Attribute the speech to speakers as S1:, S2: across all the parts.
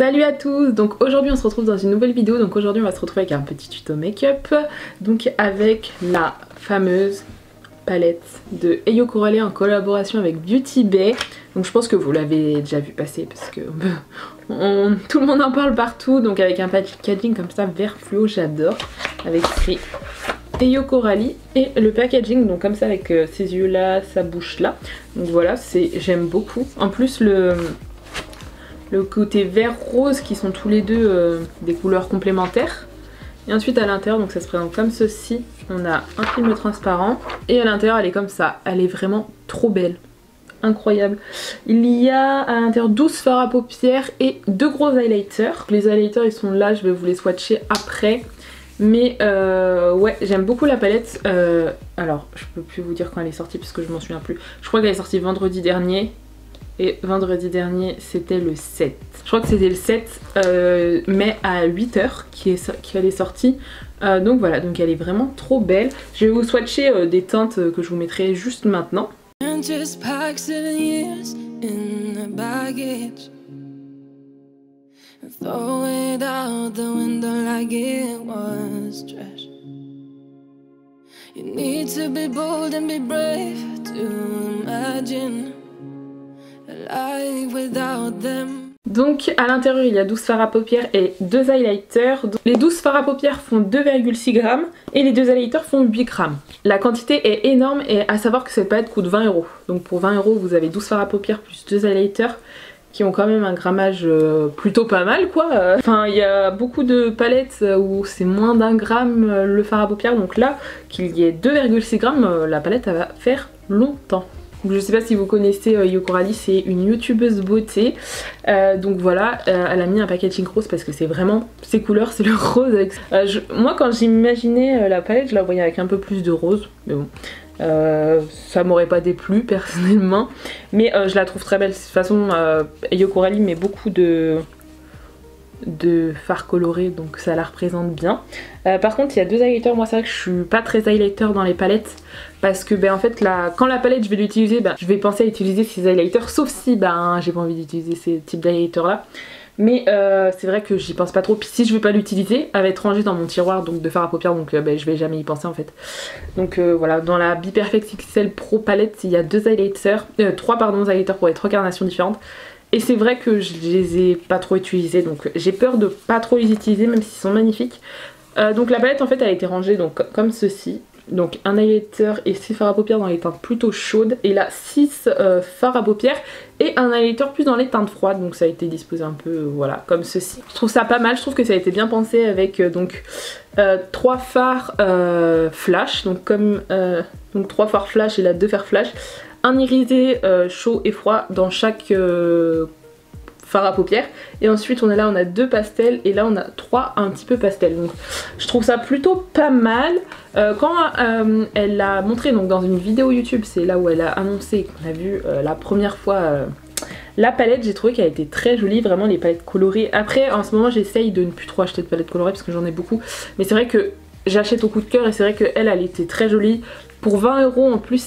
S1: Salut à tous, donc aujourd'hui on se retrouve dans une nouvelle vidéo. Donc aujourd'hui on va se retrouver avec un petit tuto make-up, donc avec la fameuse palette de Ayo Coralie en collaboration avec Beauty Bay. Donc je pense que vous l'avez déjà vu passer parce que tout le monde en parle partout. Donc avec un packaging comme ça vert fluo, j'adore, avec écrit Ayo Coralie et le packaging donc comme ça avec ses yeux là, sa bouche là. Donc voilà, j'aime beaucoup. En plus le côté vert rose qui sont tous les deux des couleurs complémentaires. Et ensuite à l'intérieur, donc ça se présente comme ceci, on a un film transparent et à l'intérieur elle est comme ça, elle est vraiment trop belle, incroyable. Il y a à l'intérieur 12 fards à paupières et 2 gros highlighters. Les highlighters ils sont là, je vais vous les swatcher après. Mais ouais, j'aime beaucoup la palette. Alors je peux plus vous dire quand elle est sortie parce que je m'en souviens plus. Je crois qu'elle est sortie vendredi dernier. Et vendredi dernier c'était le 7. Je crois que c'était le 7 mai à 8h qu'elle est sortie. Donc voilà, donc elle est vraiment trop belle. Je vais vous swatcher des teintes que je vous mettrai juste maintenant. Donc à l'intérieur il y a 12 fards à paupières et 2 highlighters. Les 12 fards à paupières font 2,6 g et les 2 highlighters font 8 g. La quantité est énorme et à savoir que cette palette coûte 20 €. Donc pour 20 € vous avez 12 fards à paupières plus 2 highlighters qui ont quand même un grammage plutôt pas mal quoi. Enfin il y a beaucoup de palettes où c'est moins d'1 gramme le fard à paupières. Donc là qu'il y ait 2,6 g, la palette elle va faire longtemps. Je sais pas si vous connaissez Ayo Coralie, c'est une youtubeuse beauté. Donc voilà, elle a mis un packaging rose parce que c'est vraiment ses couleurs, c'est le rose avec... moi quand j'imaginais la palette, je la voyais avec un peu plus de rose, mais bon. Ça m'aurait pas déplu personnellement. Mais je la trouve très belle. De toute façon, Ayo Coralie met beaucoup de fards colorés, donc ça la représente bien. Par contre il y a 2 highlighters, moi c'est vrai que je suis pas très highlighter dans les palettes parce que en fait quand la palette je vais l'utiliser, je vais penser à utiliser ces highlighters, sauf si j'ai pas envie d'utiliser ces types d'highlighters là. Mais c'est vrai que j'y pense pas trop, puis si je vais pas l'utiliser, elle va être rangée dans mon tiroir donc de fard à paupières, donc je vais jamais y penser en fait. Donc voilà, dans la Be Perfect XL Pro palette il y a 3 highlighters pour les 3 carnations différentes. Et c'est vrai que je les ai pas trop utilisés, donc j'ai peur de pas trop les utiliser même s'ils sont magnifiques. Donc la palette en fait elle a été rangée donc, comme ceci. Donc un highlighter et 6 fards à paupières dans les teintes plutôt chaudes. Et là 6 fards à paupières et un highlighter plus dans les teintes froides. Donc ça a été disposé un peu voilà comme ceci. Je trouve ça pas mal, je trouve que ça a été bien pensé avec 3 fards flash. Donc comme 3 fards flash et là 2 fards flash. Un irisé chaud et froid dans chaque fard à paupières. Et ensuite on a 2 pastels et là on a 3 un petit peu pastels. Donc je trouve ça plutôt pas mal. Quand elle l'a montré donc dans une vidéo YouTube, c'est là où elle a annoncé qu'on a vu la première fois la palette, j'ai trouvé qu'elle était très jolie, vraiment les palettes colorées. Après en ce moment j'essaye de ne plus trop acheter de palettes colorées parce que j'en ai beaucoup. Mais c'est vrai que j'achète au coup de cœur et c'est vrai qu'elle était très jolie. Pour 20 € en plus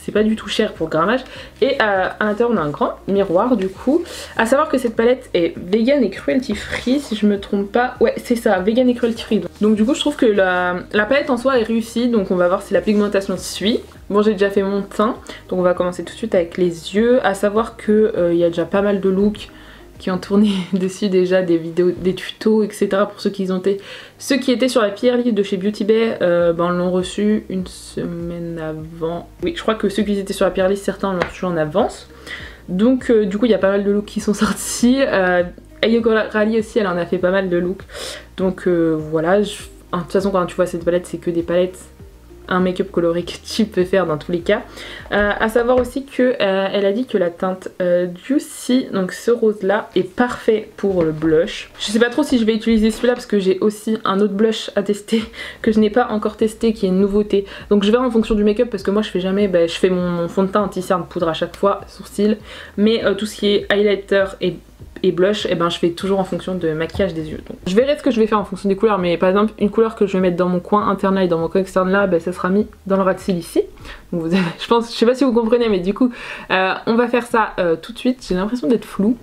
S1: c'est pas du tout cher pour le grammage. Et à l'intérieur on a un grand miroir du coup. À savoir que cette palette est vegan et cruelty free si je me trompe pas. Ouais c'est ça, vegan et cruelty free. Donc du coup je trouve que la palette en soi est réussie. Donc on va voir si la pigmentation suit. Bon j'ai déjà fait mon teint. Donc on va commencer tout de suite avec les yeux. À savoir que y a déjà pas mal de looks qui ont tourné dessus déjà, des vidéos, des tutos etc. pour ceux qui étaient sur la pierre livre de chez Beauty Bay, on l'ont reçu une semaine avant. Oui je crois que ceux qui étaient sur la pierre livre, certains l'ont reçu en avance. Donc du coup il y a pas mal de looks qui sont sortis. Ayo Coralie aussi elle en a fait pas mal de looks. Donc voilà, de toute façon quand tu vois cette palette c'est que des palettes, un make-up coloré que tu peux faire dans tous les cas. À savoir aussi que elle a dit que la teinte Juicy, donc ce rose là, est parfait pour le blush. Je sais pas trop si je vais utiliser celui-là parce que j'ai aussi un autre blush à tester que je n'ai pas encore testé, qui est une nouveauté. Donc je verrai en fonction du make-up parce que moi je fais jamais, je fais mon fond de teint anti-cerne poudre à chaque fois, sourcil. Mais tout ce qui est highlighter et blush, je fais toujours en fonction de maquillage des yeux. Donc, je verrai ce que je vais faire en fonction des couleurs, mais par exemple une couleur que je vais mettre dans mon coin interne là et dans mon coin externe là, ça sera mis dans le ras de cils ici. Donc vous avez, je sais pas si vous comprenez, mais du coup on va faire ça tout de suite. J'ai l'impression d'être floue.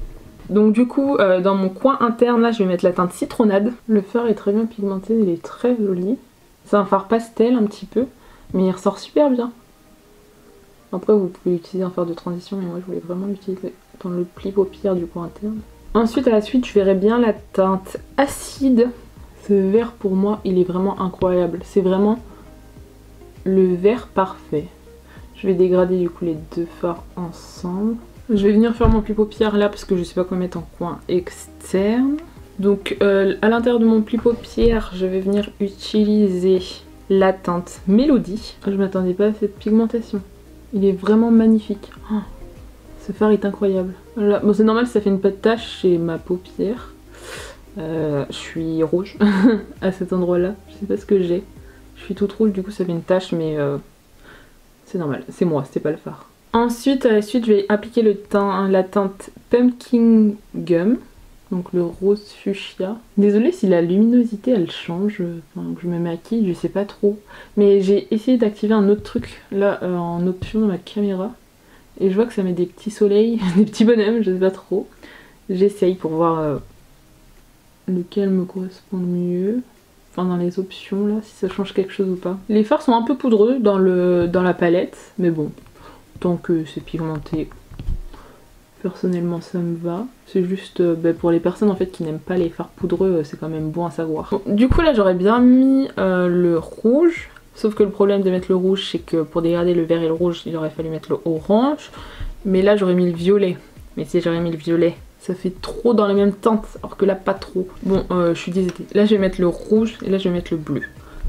S1: Donc du coup, dans mon coin interne, là, je vais mettre la teinte citronnade. Le fard est très bien pigmenté, il est très joli. C'est un fard pastel un petit peu, mais il ressort super bien. Après, vous pouvez utiliser un fard de transition, mais moi, je voulais vraiment l'utiliser dans le pli paupière du coin interne. Ensuite, à la suite, je verrai bien la teinte acide. Ce vert, pour moi, il est vraiment incroyable. C'est vraiment le vert parfait. Je vais dégrader du coup les deux fards ensemble. Je vais venir faire mon pli paupière là parce que je sais pas quoi mettre en coin externe. Donc à l'intérieur de mon pli paupière, je vais venir utiliser la teinte Mélodie. Je m'attendais pas à cette pigmentation. Il est vraiment magnifique. Oh, ce fard est incroyable. Voilà. Bon, c'est normal, ça fait une petite tache chez ma paupière. Je suis rouge à cet endroit-là. Je sais pas ce que j'ai. Je suis toute rouge, du coup ça fait une tache, mais c'est normal. C'est moi, c'était pas le fard. Ensuite, à la suite, je vais appliquer la teinte Pumpkin Gum. Donc le rose fuchsia. Désolée si la luminosité elle change, je me maquille, je sais pas trop. Mais j'ai essayé d'activer un autre truc là en option dans ma caméra. Et je vois que ça met des petits soleils, des petits bonhommes, je sais pas trop. J'essaye pour voir lequel me correspond le mieux. Enfin dans les options là, si ça change quelque chose ou pas. Les fards sont un peu poudreux dans la palette, mais bon, tant que c'est pigmenté, personnellement ça me va. C'est juste pour les personnes en fait qui n'aiment pas les fards poudreux, c'est quand même bon à savoir. Bon, du coup là j'aurais bien mis le rouge, sauf que le problème de mettre le rouge c'est que pour dégrader le vert et le rouge il aurait fallu mettre le orange. Mais là j'aurais mis le violet. Mais si j'aurais mis le violet, ça fait trop dans la même teinte, alors que là pas trop. Bon, je suis déshéritée. Là je vais mettre le rouge et là je vais mettre le bleu.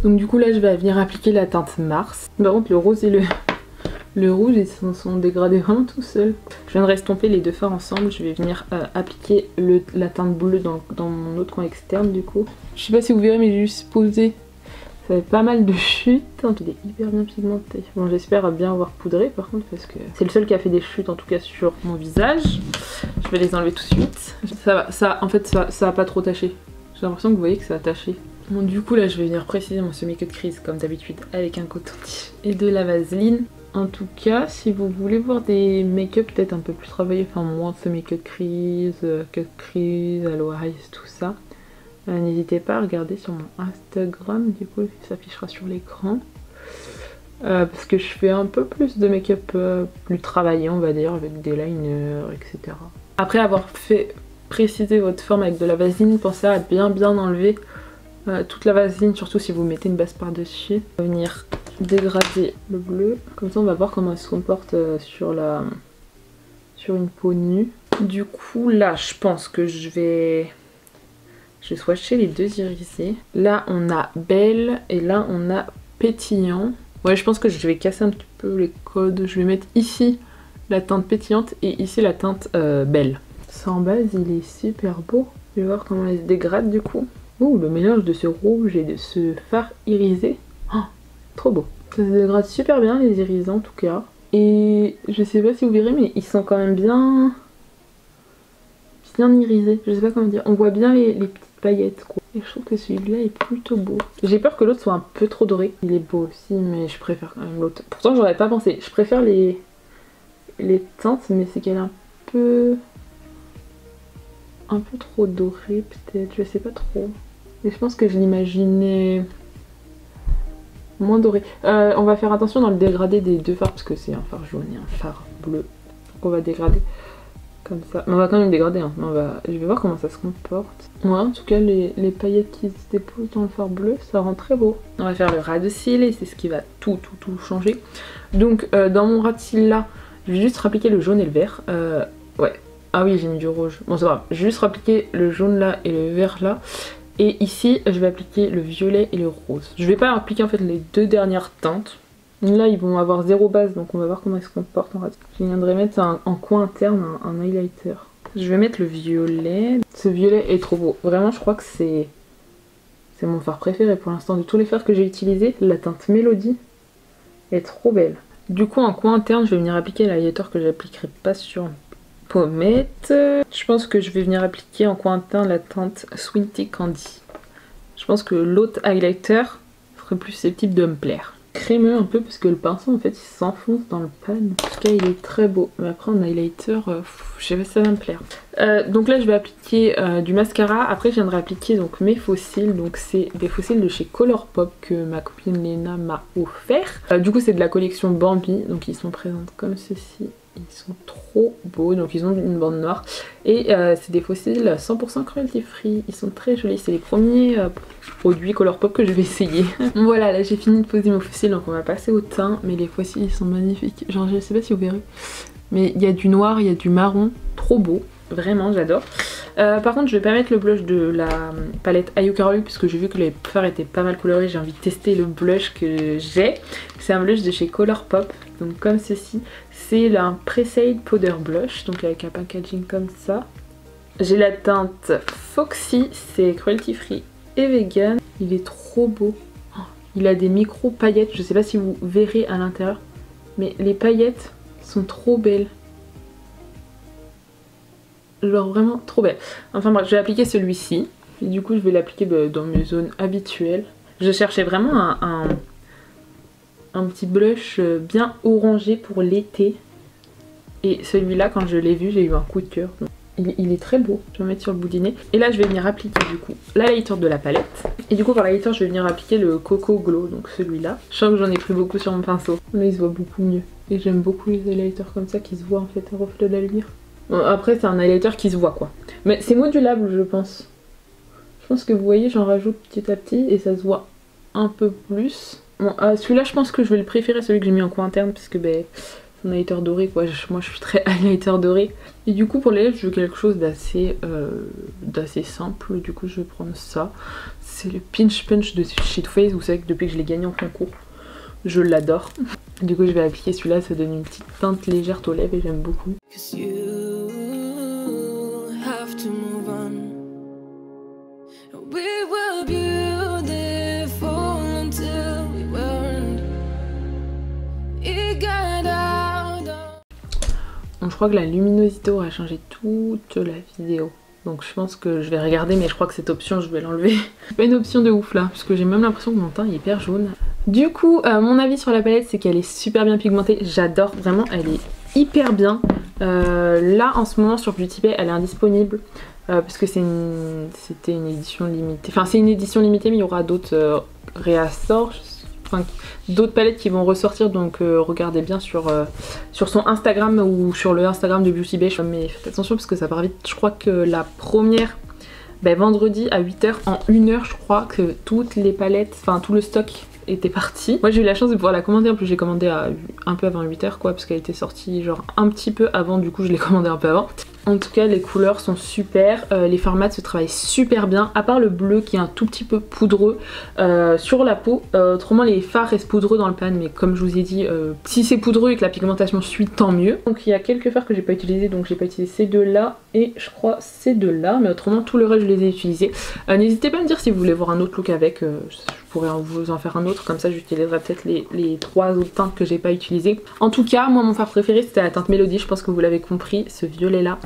S1: Donc du coup là je vais venir appliquer la teinte Mars. Par contre le rose et le rouge ils se sont dégradés vraiment tout seuls. Je viendrai estomper les deux fards ensemble. Je vais venir appliquer la teinte bleue dans mon autre coin externe du coup. Je sais pas si vous verrez mais j'ai juste posé. Ça fait pas mal de chutes. Il est hyper bien pigmenté. Bon j'espère bien avoir poudré par contre parce que c'est le seul qui a fait des chutes en tout cas sur mon visage. Je vais les enlever tout de suite. Ça va, en fait ça a pas trop taché. J'ai l'impression que vous voyez que ça a taché. Bon du coup là je vais venir préciser mon semi-cut crease comme d'habitude avec un coton-tige et de la vaseline. En tout cas si vous voulez voir des make-up peut-être un peu plus travaillés, enfin moins semi-cut crease, cut crease, aloe eyes, tout ça. N'hésitez pas à regarder sur mon Instagram, du coup il s'affichera sur l'écran. Parce que je fais un peu plus de make-up plus travaillé on va dire, avec des liners, etc. Après avoir fait préciser votre forme avec de la vaseline, pensez à bien enlever toute la vaseline, surtout si vous mettez une base par-dessus. On va venir dégrader le bleu, comme ça on va voir comment elle se comporte sur une peau nue. Du coup là je pense que je vais swatcher les deux irisés. Là on a Belle et là on a Pétillant. Ouais je pense que je vais casser un petit peu les codes. Je vais mettre ici la teinte pétillante et ici la teinte Belle. Ça en base il est super beau. Je vais voir comment il se dégrade du coup. Ouh, le mélange de ce rouge et de ce fard irisé. Oh, trop beau. Ça se dégrade super bien les irisés en tout cas. Et je sais pas si vous verrez mais ils sont quand même bien irisés. Je sais pas comment dire. On voit bien les petites paillettes quoi. Et je trouve que celui-là est plutôt beau. J'ai peur que l'autre soit un peu trop doré. Il est beau aussi mais je préfère quand même l'autre. Pourtant j'aurais pas pensé. Je préfère les teintes mais c'est qu'elle est un peu trop dorée peut-être. Je sais pas trop. Mais je pense que je l'imaginais moins doré. On va faire attention dans le dégradé des deux fards parce que c'est un fard jaune et un fard bleu. Donc on va dégrader comme ça. Mais on va quand même dégrader. Hein. Je vais voir comment ça se comporte. Ouais, en tout cas les paillettes qui se déposent dans le fard bleu, ça rend très beau. On va faire le ras de cils et c'est ce qui va tout changer. Donc dans mon ras de cils là, je vais juste rappliquer le jaune et le vert. Ouais. Ah oui j'ai mis du rouge. Bon c'est pas grave. Je vais juste rappliquer le jaune là et le vert là. Et ici, je vais appliquer le violet et le rose. Je vais pas appliquer en fait les deux dernières teintes. Là, ils vont avoir zéro base, donc on va voir comment ils se comportent en reste. Je viendrai mettre en coin interne un highlighter. Je vais mettre le violet. Ce violet est trop beau. Vraiment, je crois que c'est mon fard préféré pour l'instant. De tous les fards que j'ai utilisés, la teinte Mélodie est trop belle. Du coup, en coin interne, je vais venir appliquer l'highlighter que j'appliquerai pas sur pommette. Je pense que je vais venir appliquer en coin interne la teinte Sweetie Candy. Je pense que l'autre highlighter serait plus susceptible de me plaire. crémeux un peu parce que le pinceau en fait il s'enfonce dans le pan. En tout cas il est très beau. Mais après en highlighter, je sais pas si ça va me plaire. Donc là je vais appliquer du mascara. Après je viendrai appliquer donc mes faux cils. Donc c'est des faux cils de chez Colourpop que ma copine Léna m'a offert. Du coup c'est de la collection Bambi. Donc ils sont présents comme ceci. Ils sont trop beaux, donc ils ont une bande noire. Et c'est des faux cils 100% cruelty free. Ils sont très jolis, c'est les premiers produits Colourpop que je vais essayer. Voilà, là j'ai fini de poser mes faux cils, donc on va passer au teint. Mais les faux cils ils sont magnifiques. Genre je sais pas si vous verrez, mais il y a du noir, il y a du marron, trop beau. Vraiment j'adore. Par contre je vais pas mettre le blush de la palette IU Carol puisque j'ai vu que les fards étaient pas mal colorés. J'ai envie de tester le blush que j'ai. C'est un blush de chez Colourpop, donc comme ceci. C'est un Presade Powder Blush, donc avec un packaging comme ça. J'ai la teinte Foxy, c'est cruelty free et vegan. Il est trop beau. Il a des micro paillettes, je sais pas si vous verrez à l'intérieur, mais les paillettes sont trop belles. Genre vraiment trop belles. Enfin bref, je vais appliquer celui-ci. Et du coup je vais l'appliquer dans mes zones habituelles. Je cherchais vraiment un petit blush bien orangé pour l'été. Et celui-là, quand je l'ai vu, j'ai eu un coup de cœur. Il est très beau. Je vais le mettre sur le bout du nez. Et là, je vais venir appliquer du coup l'highlighter de la palette. Et du coup, pour l'highlighter, je vais venir appliquer le Coco Glow, donc celui-là. Je sens que j'en ai pris beaucoup sur mon pinceau. Là, il se voit beaucoup mieux. Et j'aime beaucoup les highlighters comme ça qui se voient en fait au reflet de la lumière. Bon, après, c'est un highlighter qui se voit quoi. Mais c'est modulable, je pense. Je pense que vous voyez, j'en rajoute petit à petit et ça se voit un peu plus. Bon, celui-là, je pense que je vais le préférer, celui que j'ai mis en coin interne, parce que ben, c'est un highlighter doré quoi. Moi, je suis très highlighter doré. Et du coup, pour les lèvres, je veux quelque chose d'assez simple. Du coup, je vais prendre ça. C'est le Pinch Punch de chez Too Faced. Vous savez que depuis que je l'ai gagné en concours, je l'adore. Du coup, je vais appliquer celui-là. Ça donne une petite teinte légère aux lèvres et j'aime beaucoup. Bon, je crois que la luminosité aura changé toute la vidéo. Donc je pense que je vais regarder, mais je crois que cette option, je vais l'enlever. C'est pas une option de ouf là, parce que j'ai même l'impression que mon teint est hyper jaune. Du coup, mon avis sur la palette, c'est qu'elle est super bien pigmentée. J'adore, vraiment, elle est hyper bien. Là, en ce moment, sur Beauty Bay, elle est indisponible. Parce que c'était une édition limitée. Enfin, c'est une édition limitée, mais il y aura d'autres réassorts. Enfin, d'autres palettes qui vont ressortir, donc regardez bien sur son Instagram ou sur le Instagram de Beauty Bay. Mais faites attention parce que ça part vite. Je crois que la première, vendredi à 8 h, en 1 heure, je crois que toutes les palettes, enfin tout le stock était parti. Moi j'ai eu la chance de pouvoir la commander, en plus j'ai commandé un peu avant 8 h quoi, parce qu'elle était sortie genre un petit peu avant, du coup je l'ai commandé un peu avant. En tout cas les couleurs sont super, les fards mat se travaillent super bien, à part le bleu qui est un tout petit peu poudreux sur la peau. Autrement les fards restent poudreux dans le pan, mais comme je vous ai dit, si c'est poudreux et que la pigmentation suit, tant mieux. Donc il y a quelques fards que j'ai pas utilisés, donc j'ai pas utilisé ces deux là et je crois ces deux là, mais autrement tout le reste je les ai utilisés. N'hésitez pas à me dire si vous voulez voir un autre look avec, je pourrais vous en faire un autre, comme ça j'utiliserai peut-être les 3 autres teintes que j'ai pas utilisées. En tout cas moi mon fard préféré c'était la teinte Mélodie, je pense que vous l'avez compris, ce violet là.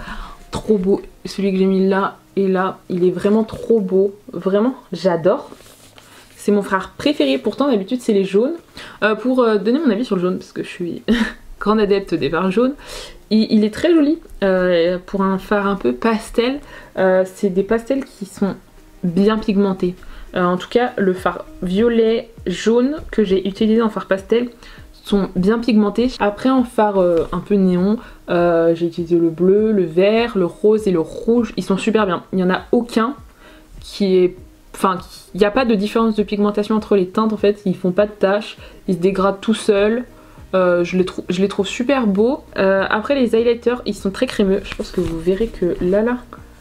S1: Trop beau, celui que j'ai mis là et là, il est vraiment trop beau, vraiment j'adore. C'est mon fard préféré, pourtant d'habitude c'est les jaunes. Pour donner mon avis sur le jaune, parce que je suis grande adepte des fards jaunes, il est très joli pour un fard un peu pastel. C'est des pastels qui sont bien pigmentés. En tout cas le fard violet jaune que j'ai utilisé en fard pastel sont bien pigmentés. Après en fard un peu néon, j'ai utilisé le bleu, le vert, le rose et le rouge. Ils sont super bien. Il n'y en a aucun qui est... Enfin, il n'y a pas de différence de pigmentation entre les teintes en fait. Ils font pas de taches, ils se dégradent tout seuls. Je les trouve super beaux. Après les highlighters, ils sont très crémeux. Je pense que vous verrez que là,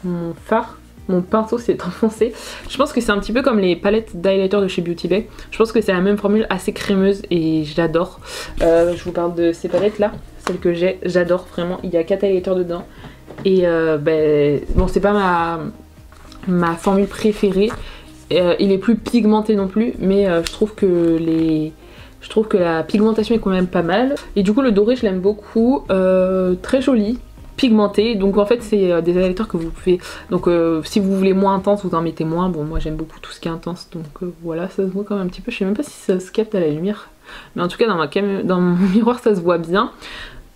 S1: mon fard, mon pinceau s'est enfoncé. Je pense que c'est un petit peu comme les palettes d'highlighter de chez Beauty Bay. Je pense que c'est la même formule assez crémeuse et j'adore. Je vous parle de ces palettes là, celles que j'ai, j'adore vraiment. Il y a 4 highlighters dedans. Et bon, c'est pas ma formule préférée. Il est plus pigmenté non plus, mais je trouve que la pigmentation est quand même pas mal. Et du coup le doré je l'aime beaucoup, très joli, pigmenté. Donc en fait c'est des highlighters que vous pouvez, donc si vous voulez moins intense vous en mettez moins. Bon moi j'aime beaucoup tout ce qui est intense, donc voilà, ça se voit quand même un petit peu. Je sais même pas si ça se capte à la lumière. mais en tout cas dans mon miroir ça se voit bien.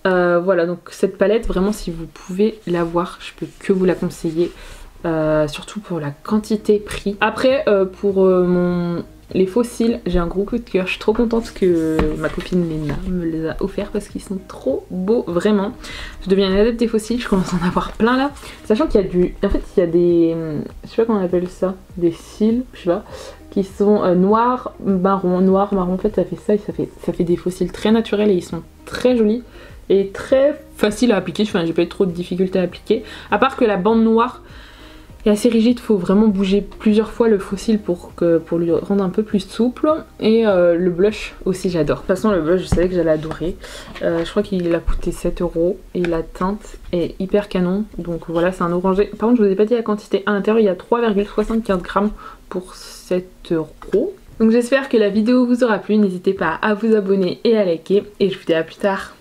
S1: Voilà, donc cette palette, vraiment si vous pouvez l'avoir, je peux que vous la conseiller, surtout pour la quantité prix. Après pour les faux cils, j'ai un gros coup de cœur, je suis trop contente que ma copine Léna me les a offerts parce qu'ils sont trop beaux, vraiment. Je deviens une adepte des faux cils, je commence à en avoir plein là, sachant qu'il y a en fait il y a des, je sais pas comment on appelle ça, des cils, je sais pas, qui sont noir, marron, en fait ça fait ça et ça fait des faux cils très naturels et ils sont très jolis et très faciles à appliquer, enfin j'ai pas eu trop de difficultés à appliquer, à part que la bande noire est assez rigide, faut vraiment bouger plusieurs fois le faux cil pour lui rendre un peu plus souple. Et le blush aussi j'adore. De toute façon le blush je savais que j'allais adorer. Je crois qu'il a coûté 7 € et la teinte est hyper canon. Donc voilà, c'est un orangé. Par contre je vous ai pas dit la quantité, à l'intérieur il y a 3,75 g pour 7 €. Donc j'espère que la vidéo vous aura plu, n'hésitez pas à vous abonner et à liker et je vous dis à plus tard.